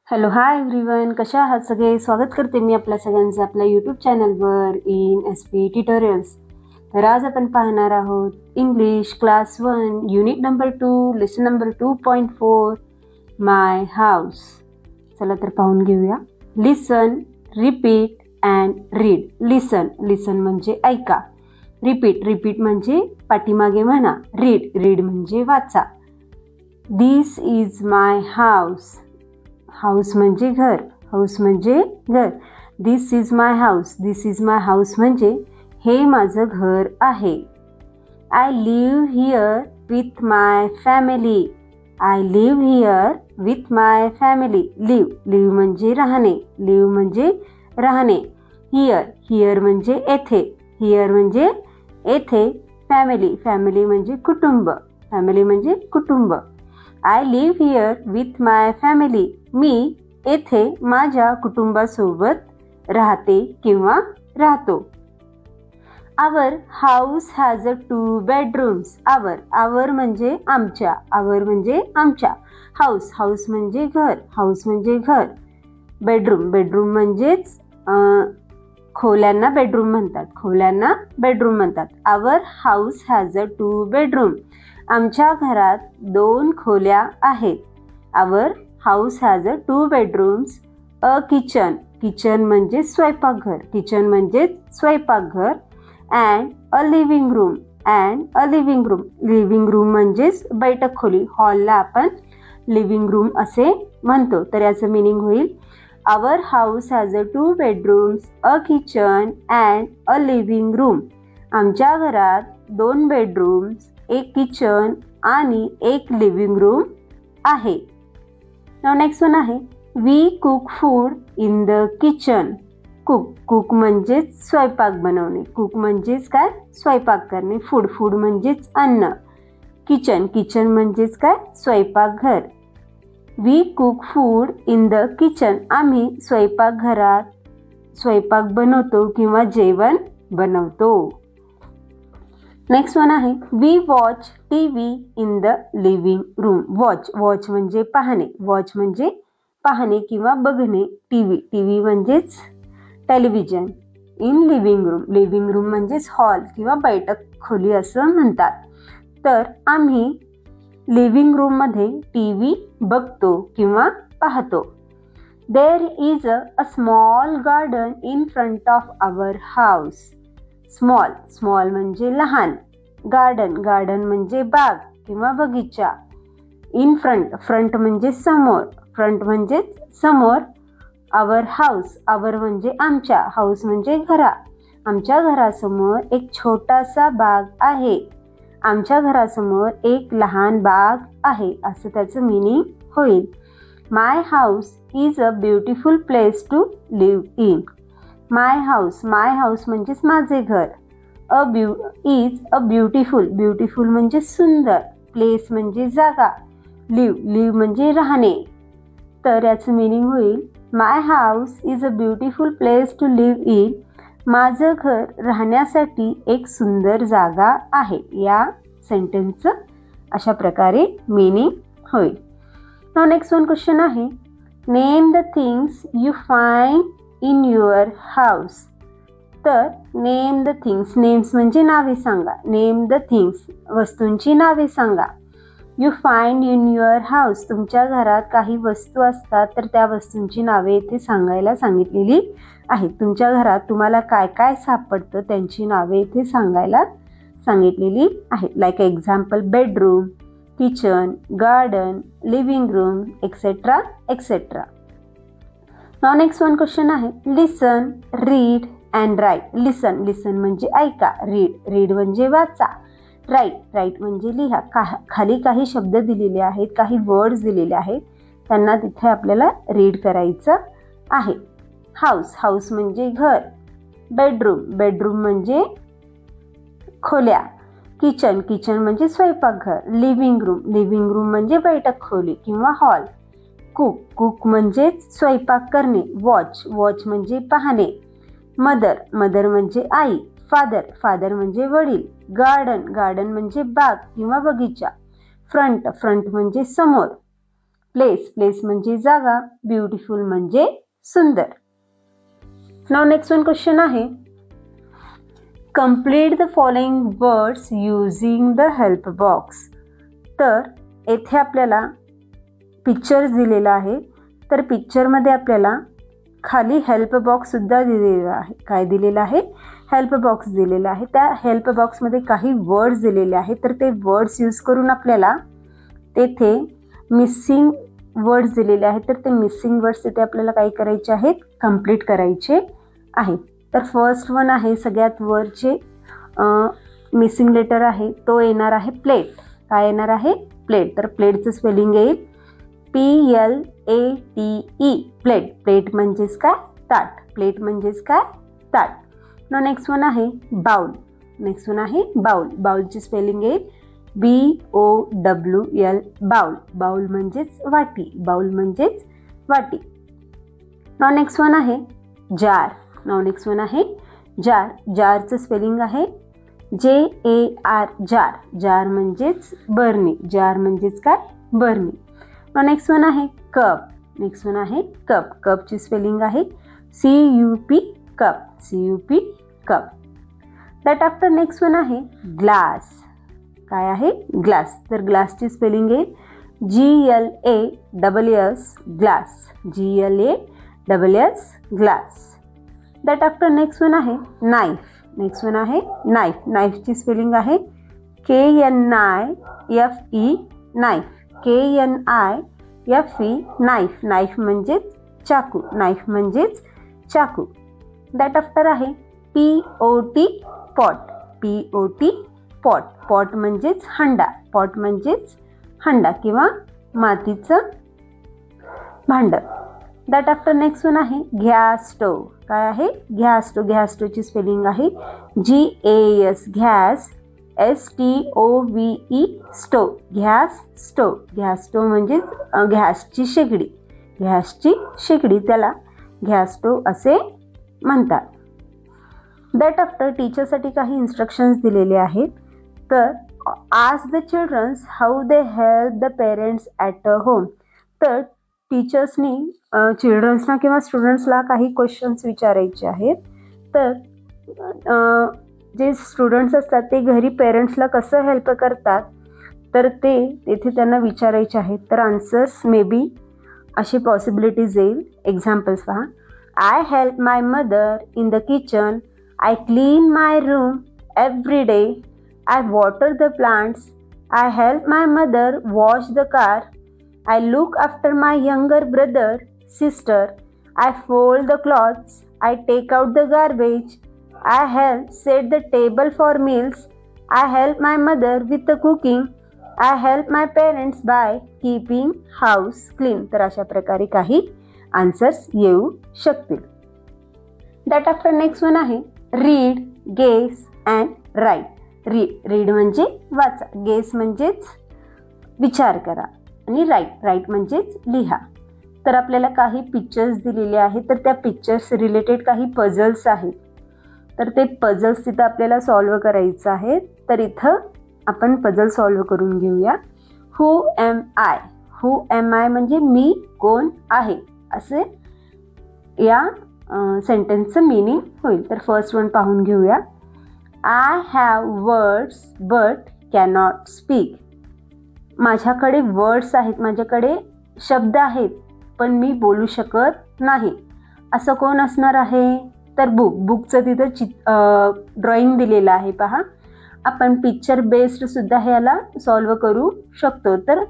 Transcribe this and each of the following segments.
Hello hi everyone, कशा आहात सगळे. स्वागत करते मी आपल्या सगळ्यांचं आपल्या यूट्यूब चॅनलवर इन SP ट्युटोरियल्स. तर आज आपण पाहणार आहोत English class 1 unit number 2 lesson number 2.4 माय हाऊस. चला तर पाहून घेऊया. लिसन, रिपीट अँड रीड. लिसन म्हणजे ऐका. रिपीट म्हणजे पाठीमागे म्हणा. रीड म्हणजे वाचा. दिस इज माय हाऊस. हाऊस म्हणजे घर. दिस इज माय हाऊस म्हणजे हे माझं घर आहे. I live here with my family. Live म्हणजे राहणे. हिअर म्हणजे येथे. फॅमिली म्हणजे कुटुंब. I live here with my family. मी येथे माझ्या कुटुंबासोबत राहते किंवा राहतो. Our house has 2 bedrooms. Our म्हणजे आमच्या. हाऊस म्हणजे घर. बेडरूम म्हणजेच खोल्यांना बेडरूम म्हणतात. Our house has 2 bedrooms. आमच्या घरात 2 खोल्या आहेत. Our house has 2 bedrooms. A kitchen म्हणजे स्वयंपाकघर. And a living room. Living room म्हणजेच बैठक खोली. हॉलला आपण लिव्हिंग रूम असे म्हणतो. तर याचं मिनिंग होईल our house has 2 bedrooms, a kitchen and a living room. आमच्या घरात 2 बेडरूम्स, एक किचन आणि एक लिव्हिंग रूम आहे. नेक्स्ट वन आहे we cook food in the kitchen. Cook म्हणजेच स्वयंपाक बनवणे. कुक म्हणजेच काय? स्वयंपाक करणे. फूड म्हणजेच अन्न. किचन म्हणजेच काय? स्वयंपाकघर. We cook food in the kitchen. आम्ही स्वयंपाकघरात स्वयंपाक बनवतो किंवा जेवण बनवतो. नेक्स्ट वन आहे we watch TV in the living room. Watch म्हणजे पाहणे किंवा बघणे. टीव्ही म्हणजेच टेलिव्हिजन. इन लिव्हिंग रूम म्हणजेच हॉल किंवा बैठक खोली असं म्हणतात. तर आम्ही लिव्हिंग रूम मध्ये TV बघतो किंवा पाहतो. There is a small garden in front of our house. Small म्हणजे लहान. गार्डन म्हणजे बाग किंवा बगीचा. इन फ्रंट म्हणजे समोर. आवर म्हणजे आमच्या. हाऊस म्हणजे आमच्या घरासमोर एक छोटासा बाग आहे. आमच्या घरासमोर एक लहान बाग आहे असं त्याचं मीनिंग होईल. My house is a beautiful place to live in. My house म्हणजेच माझे घर. इज अ ब्युटिफुल म्हणजे सुंदर. प्लेस म्हणजे जागा. लिव्ह म्हणजे राहणे. तर याचं मीनिंग होईल my house is a beautiful place to live in. माझं घर राहण्यासाठी एक सुंदर जागा आहे. या सेंटेन्सचं अशा प्रकारे मीनिंग होईल. नेक्स्ट वन क्वेश्चन आहे name the things you find in your house. तर नेम द थिंग्स. नेम्स म्हणजे नावे सांगा. नेम द थिंग्स वस्तूंची नावे सांगा. You find in your house. तुमच्या घरात काही वस्तू असतात तर त्या वस्तूंची नावे इथे सांगायला सांगितलेली आहेत. तुमच्या घरात तुम्हाला काय काय सापडतं त्यांची नावे इथे सांगायला सांगितलेली आहेत. Like example bedroom, kitchen, garden, living room etcetera. Next one question आहे लिसन, रीड अँड राईट. लिसन म्हणजे ऐका. रीड म्हणजे वाचा. राईट म्हणजे लिहा. खाली काही शब्द दिलेले आहेत, काही वर्ड्स दिलेले आहेत, त्यांना तिथे आपल्याला रीड करायचं आहे. हाऊस म्हणजे घर. बेडरूम म्हणजे खोल्या. किचन म्हणजे स्वयंपाकघर. लिव्हिंग रूम म्हणजे बैठक खोली किंवा हॉल. कुक म्हणजे स्वयंपाक करणे. वॉच म्हणजे पाहणे. मदर म्हणजे आई. फादर म्हणजे वडील. गार्डन म्हणजे बाग किंवा बगीचा. फ्रंट म्हणजे समोर. प्लेस, प्लेस म्हणजे जागा, ब्युटिफुल म्हणजे सुंदर. नाउ नेक्स्ट वन क्वेश्चन आहे, complete the following words using the help box. तर येथे आपल्याला पिक्चर्स दिलेला आहे. तर पिक्चरमध्ये आपल्याला खाली हेल्प बॉक्स सुद्धा दिलेला आहे. काय दिलेला आहे? हेल्प बॉक्स दिलेला आहे. त्या हेल्प बॉक्समध्ये काही वर्ड्स दिलेले आहेत. तर ते वर्ड्स यूज करून आपल्याला तेथे मिसिंग वर्ड्स दिलेले आहेत. तर ते मिसिंग वर्ड्स तिथे आपल्याला काय करायचे आहेत? कंप्लीट करायचे आहेत. तर फर्स्ट वन आहे, सगळ्यात वरचे मिसिंग लेटर आहे तो येणार आहे प्लेट. काय येणार आहे? प्लेट. तर प्लेटचं स्पेलिंग येईल PLATE, प्लेट. प्लेट म्हणजेच काय? ताट. प्लेट म्हणजेच काय? ताट. ना नेक्स्ट वन आहे बाउल. नेक्स्ट वन आहे बाउल. बाउलची स्पेलिंग येईल BOWL, बाउल. बाउल म्हणजेच वाटी. बाउल म्हणजेच वाटी. ना नेक्स्ट वन आहे जार. ना नेक्स्ट वन आहे जार. जारचं स्पेलिंग आहे JAR, जार. जार म्हणजेच बरणी. जार म्हणजेच काय? बरणी. नेक्स्ट वन आहे कप. नेक्स्ट वन आहे कप. कपची स्पेलिंग आहे CUP, cup. CUP, cup. That after next one आहे ग्लास. काय आहे? ग्लास. तर ग्लासची स्पेलिंग आहे GLASS, glass. GLASS, glass. That after next one आहे नाईफ. नेक्स्ट वन आहे नाईफ. नाईफची स्पेलिंग आहे KNIFE, knife. KNIFE, knife. Knife म्हणजेच चाकू. नाईफ म्हणजेच चाकू. दॅट आफ्टर आहे POT, pot. POT, pot. Pot म्हणजेच हंडा. पॉट म्हणजेच हंडा किंवा मातीचं भांड. दॅट आफ्टर नेक्स्ट वन आहे गॅस स्टोव. काय आहे? Gas stove. गॅस स्टोवची स्पेलिंग आहे GAS, gas. STOVE, stove. Gas stove. Gas stove म्हणजे गॅसची शेगडी. गॅसची शेगडी, त्याला गॅस स्टोव असे म्हणतात. दॅट आफ्टर टीचरसाठी काही इन्स्ट्रक्शन्स दिलेले आहेत. तर ask the childrens how they help the parents at home. तर टीचर्सनी चिल्ड्रन्सना किंवा स्टुडंट्सला काही क्वेश्चन्स विचारायचे आहेत. तर जे स्टुडंट्स असतात ते घरी पेरेंट्सला कसं हेल्प करतात, तर ते तेथे त्यांना विचारायचे आहेत. तर आन्सर्स मे बी अशी पॉसिबिलिटीज येईल. एक्झाम्पल्स पहा. I help my mother in the kitchen. I clean my room every day. I water the plants. I help my mother wash the car. I look after my younger brother, sister. I fold the clothes. I take out the garbage. I help set the table for meals. I help my mother with the cooking. I help my parents by keeping house clean. तर अशा प्रकारे काही answers येऊ शकतील. That after next one आहे read, guess and write. Read म्हणजे वाचा. Guess म्हणजेच विचार करा. आणि राईट म्हणजेच लिहा. तर आपल्याला काही पिक्चर्स दिलेले आहेत. तर त्या पिक्चर्स रिलेटेड काही पझल्स आहेत. तर ते पझल्स तिथं आपल्याला सॉल्व्ह करायचं आहे. तर इथं आपण पझल सॉल्व्ह करून घेऊया. Who am I. Who am I म्हणजे मी कोण आहे असे या सेंटेन्सचं मिनिंग होईल. तर फर्स्ट वन पाहून घेऊया. I have words but cannot speak. माझ्याकडे वर्ड्स आहेत, माझ्याकडे शब्द आहेत, पण मी बोलू शकत नाही. असं कोण असणार आहे? तर बुकचं तिथं ड्रॉइंग दिलेलं आहे पहा. आपण पिक्चर बेस्ड सुद्धा ह्याला सॉल्व्ह करू शकतो. तर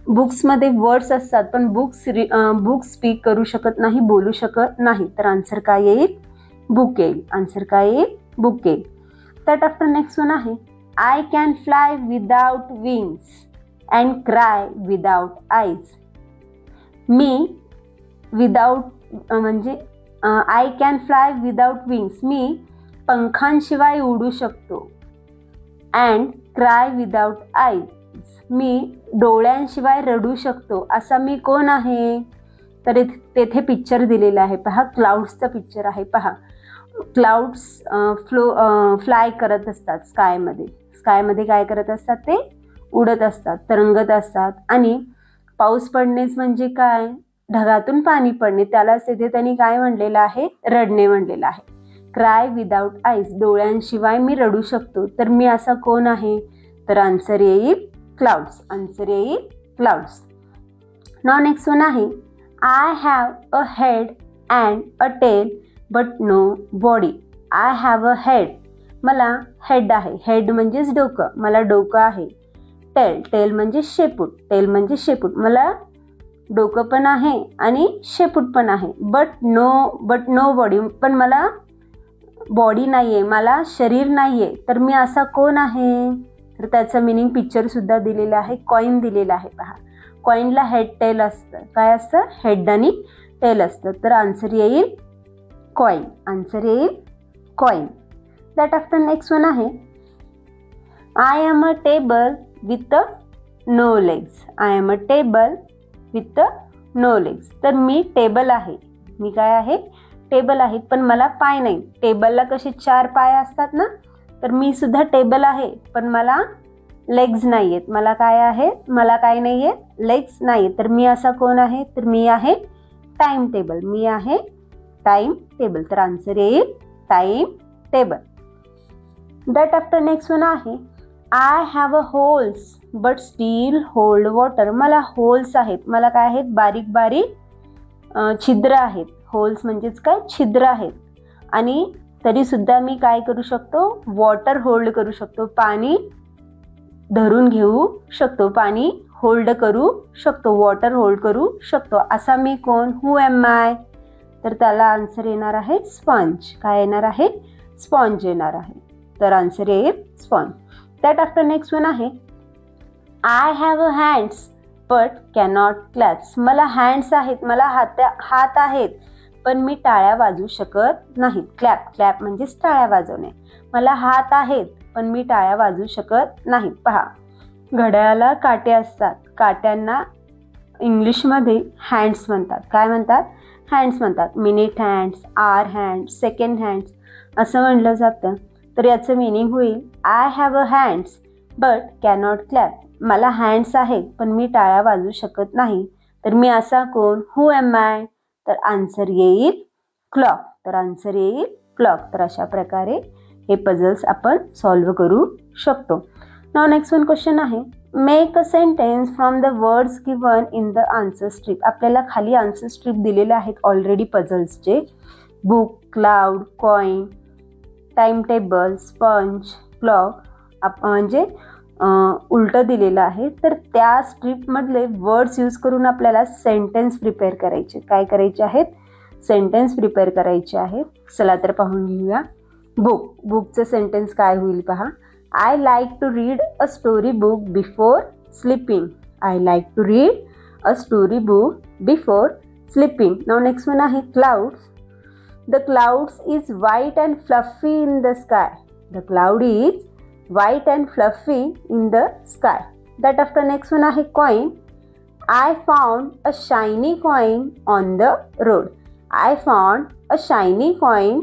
बुक्समध्ये वर्ड्स असतात, पण बुक स्पीक करू शकत नाही, बोलू शकत नाही. तर आन्सर काय येईल? बुक येईल. आन्सर काय येईल? बुक येईल. दॅट आफ्टर नेक्स्ट वन आहे I can fly without wings and cry without eyes. मी विदाउट म्हणजे I can fly without wings, मी पंखांशिवाय उडू शकतो. अँड क्राय विदाउट आईज, मी डोळ्यांशिवाय रडू शकतो. असा मी कोण आहे? तर तेथे पिक्चर दिलेला आहे पहा. क्लाउड्सचा पिक्चर आहे पहा. क्लाउड्स फ्लाय करत असतात स्कायमध्ये. स्कायमध्ये काय करत असतात? ते उडत असतात, तरंगत असतात. आणि पाऊस पडणेच म्हणजे काय, ढगातून पाणी पडणे, त्यालाच इथे त्यांनी काय म्हणलेलं आहे, रडणे म्हणलेलं आहे. क्राय विदाउट आईज, डोळ्यांशिवाय मी रडू शकतो. तर मी असा कोण आहे, तर आन्सर येईल क्लाउड्स. आन्सर येईल क्लाउड्स. नाव नेक्स्ट वन आहे I have a head and a tail but no body. I have a head, मला हेड आहे, हेड म्हणजेच डोकं, मला डोकं आहे. टेल, टेल म्हणजे शेपूट, टेल म्हणजे शेपूट, मला डोकं पण आहे आणि शेपूट पण आहे. बट नो बॉडी, पण मला बॉडी नाहीये, मला शरीर नाहीये. तर मी असा कोण आहे, तर त्याचं मिनिंग पिक्चर सुद्धा दिलेलं आहे, कॉइन दिलेला आहे पहा. कॉइनला हेड टेल असतं, काय असतं, हेड आणि टेल असतं. तर आन्सर येईल कॉइन. आन्सर येईल coin. That after next one आहे I am a table with no legs. I am a table with no legs. तर मी टेबल आहे, मी काय आहे, टेबल आहे, पण मला पाय नाही. टेबलला कसे 4 पाय असतात ना, तर मी सुद्धा टेबल आहे, पण मला लेग्स नाही आहेत. मला काय आहे, मला काय नाही आहेत, लेग्स नाही. तर मी असा कोण आहे, तर मी आहे टाइम टेबल. मी आहे टाइम टेबल. तर आन्सर येईल time table. That after next one आहे I have a holes but still hold water. मला होल्स आहेत, मला काय आहेत, बारीक बारीक छिद्र आहेत. होल्स म्हणजेच काय, छिद्र आहेत, आणि तरी सुद्धा मी काय करू शकतो, वॉटर होल्ड करू शकतो, पाणी धरून घेऊ शकतो, पाणी होल्ड करू शकतो, वॉटर होल्ड करू शकतो. असा मी कोण, हू एम आय, तर त्याला आन्सर येणार आहे स्पंज. काय येणार आहे, स्पॉन्ज येणार आहे. तर आन्सर येईल sponge. That after next one आहे I have a hands but cannot claps. मला हँड्स आहेत, मला हात आहेत, पण मी टाळ्या वाजवू शकत नाही. क्लॅप, क्लॅप म्हणजेच टाळ्या वाजवणे. मला हात आहेत, पण मी टाळ्या वाजवू शकत नाही. पहा, घड्याळाला काटे असतात, काट्यांना इंग्लिशमध्ये हँड्स म्हणतात. काय म्हणतात, हँड्स म्हणतात. मिनिट हँड्स, आवर हँड्स, सेकंड हँड्स असं म्हणलं जातं. तर याचं मिनिंग होईल I have a hands but cannot clap. मला हँड्स आहेत, पण मी टाळ्या वाजवू शकत नाही. तर मी असा कोण, हू एम आय, तर आन्सर येईल क्लॉक. तर आन्सर येईल क्लॉक. तर अशा प्रकारे हे पझल्स आपण सॉल्व्ह करू शकतो. नाव नेक्स्ट वन क्वेश्चन आहे make a sentence from the words given in the answer strip. आपल्याला खाली आन्सर स्ट्रीप दिलेले आहेत ऑलरेडी पझल्सचे. Book, cloud, coin, time table, sponge, clock म्हणजे उलटं दिलेलं आहे. तर त्या स्ट्रीपमधले वर्ड्स यूज करून आपल्याला सेंटेन्स प्रिपेअर करायचे. काय करायचे आहेत, सेंटेन्स प्रिपेअर करायचे आहेत. चला तर पाहून घेऊया. बुक, बुकचं सेंटेन्स काय होईल पहा. I like to read a story book before sleeping. I like to read a story book before sleeping. Now next one आहे clouds. The clouds is white and fluffy in the sky. The cloud is white and fluffy in the sky. That after next one आहे coin. I found a shiny coin on the road. I found a shiny coin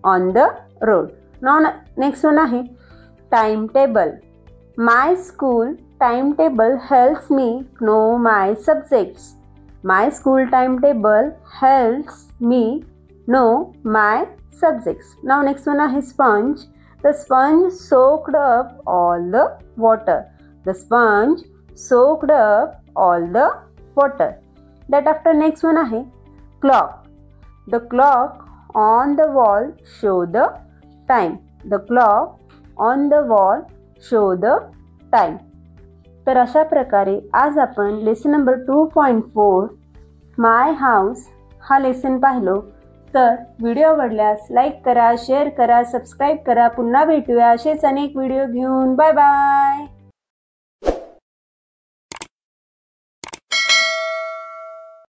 on the road. Now next one आहे timetable. My school timetable helps me know my subjects. My school timetable helps me know my subjects. Now next one आहे sponge. The sponge soaked up all the water. The sponge soaked up all the water. That after next one आहे clock. The clock on the wall show the time. The clock on the wall show the time. तर अशा प्रकारे आज आपण lesson number 2.4 माय house हा lesson पाहिलो. तर video आवडल्यास like करा, शेअर करा, सबस्क्राईब करा. पुन्हा भेटूया असेच अनेक व्हिडिओ घेऊन. Bye bye.